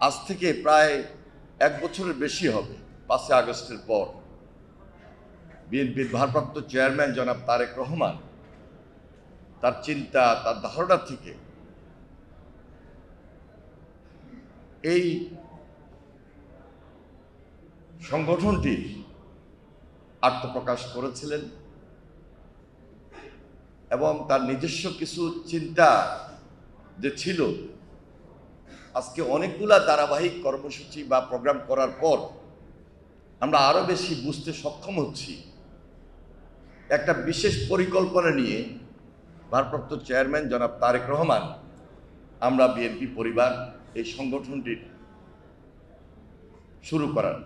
আজ থেকে প্রায় 1 বছরের বেশি হবে, 5 আগস্টের পর বিএনপির ভারপ্রাপ্ত চেয়ারম্যান জনাব তারেক রহমান তার চিন্তা, তার ধারণা থেকে এই সংগঠনটির আত্মপ্রকাশ করেছিলেন এবং তার নিজস্ব কিছু চিন্তা যে ছিল, আজকে অনেকগুলা ধারাবাহিক কর্মসূচি বা প্রোগ্রাম করার পর আমরা আরো বেশি বুঝতে সক্ষম হচ্ছি। একটা বিশেষ পরিকল্পনা নিয়ে ভারপ্রাপ্ত চেয়ারম্যান জনাব তারেক রহমান আমরা বিএনপি পরিবার এই সংগঠনটির শুরু করান।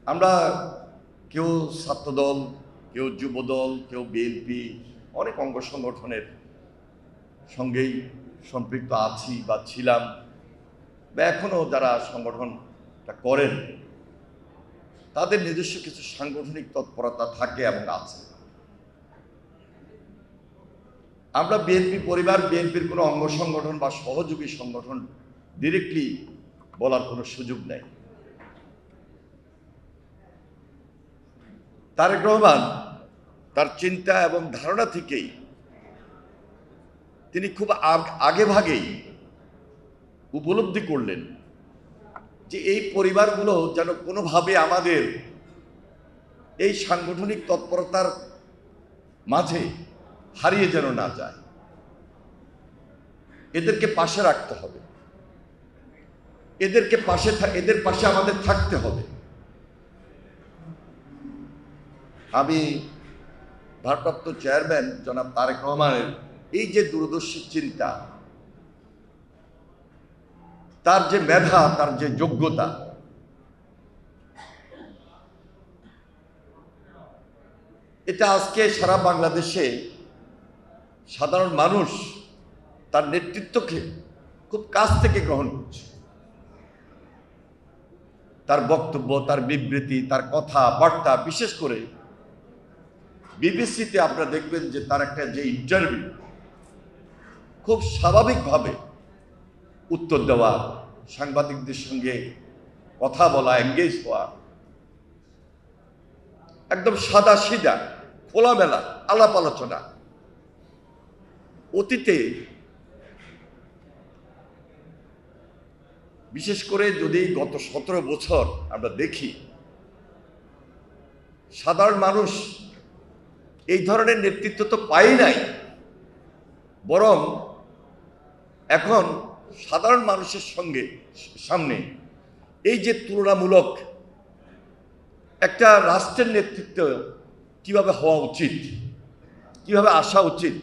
আমরা কেউ ছাত্রদল, কেউ যুবদল, কেউ বিএনপি, অনেক অঙ্গ সংগঠনের সঙ্গেই সম্পৃক্ত আছি বা ছিলাম, বা এখনও যারা সংগঠনটা করেন তাদের নিজস্ব কিছু সাংগঠনিক তৎপরতা থাকে এবং আছে। আমরা বিএনপি পরিবার, বিএনপির কোনো অঙ্গ সংগঠন বা সহযোগী সংগঠন ডিরেক্টলি বলার কোনো সুযোগ নেই। তারেক রহমান তার চিন্তা এবং ধারণা থেকেই তিনি খুব আগে ভাগেই উপলব্ধি করলেন যে এই পরিবারগুলো যেন কোনোভাবে আমাদের এই সাংগঠনিক তৎপরতার মাঝে হারিয়ে যেন না যায়, এদেরকে পাশে রাখতে হবে, এদের পাশে আমাদের থাকতে হবে। আমি ভারপ্রাপ্ত চেয়ারম্যান জনাব তারেক রহমানের এই যে দূরদর্শী চিন্তা, তার যে মেধা, তার যে যোগ্যতা, এটা আজকে সারা বাংলাদেশে সাধারণ মানুষ তার নেতৃত্বকে খুব কাছ থেকে গ্রহণ করছে। তার বক্তব্য, তার বিবৃতি, তার কথাবার্তা, বিশেষ করে বিবিসিতে আপনারা দেখবেন যে তার একটা যে ইন্টারভিউ, খুব স্বাভাবিকভাবে উত্তর দেওয়া, সাংবাদিকদের সঙ্গে কথা বলা, এঙ্গেজ হওয়া, একদম সাদা সিধা খোলামেলা আলাপ আলোচনা। অতীতে বিশেষ করে যদি গত 17 বছর আমরা দেখি, সাধারণ মানুষ এই ধরনের নেতৃত্ব তো পাই নাই, বরং এখন সাধারণ মানুষের সামনে এই যে তুলনামূলক একটা রাষ্ট্রের নেতৃত্ব কিভাবে হওয়া উচিত, কিভাবে আসা উচিত,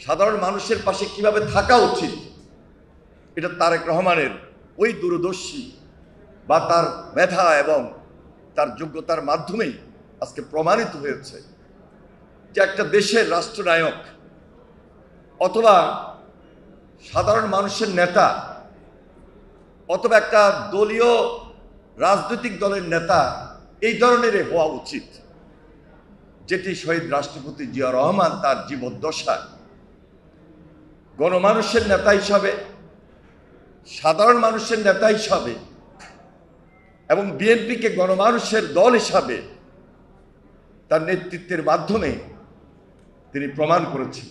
সাধারণ মানুষের পাশে কিভাবে থাকা উচিত, এটা তারেক রহমানের ওই দূরদর্শী বা তার মেধা এবং তার যোগ্যতার মাধ্যমেই আজকে প্রমাণিত হয়েছে যে একটা দেশের রাষ্ট্রনায়ক অথবা সাধারণ মানুষের নেতা অথবা একটা দলীয় রাজনৈতিক দলের নেতা এই ধরনের হওয়া উচিত, যেটি শহীদ রাষ্ট্রপতি জিয়া রহমান তার জীবদ্দশায় গণমানুষের নেতা হিসাবে, সাধারণ মানুষের নেতা হিসাবে এবং বিএনপিকে গণমানুষের দল হিসাবে তার নেতৃত্বের মাধ্যমে তিনি প্রমাণ করেছেন।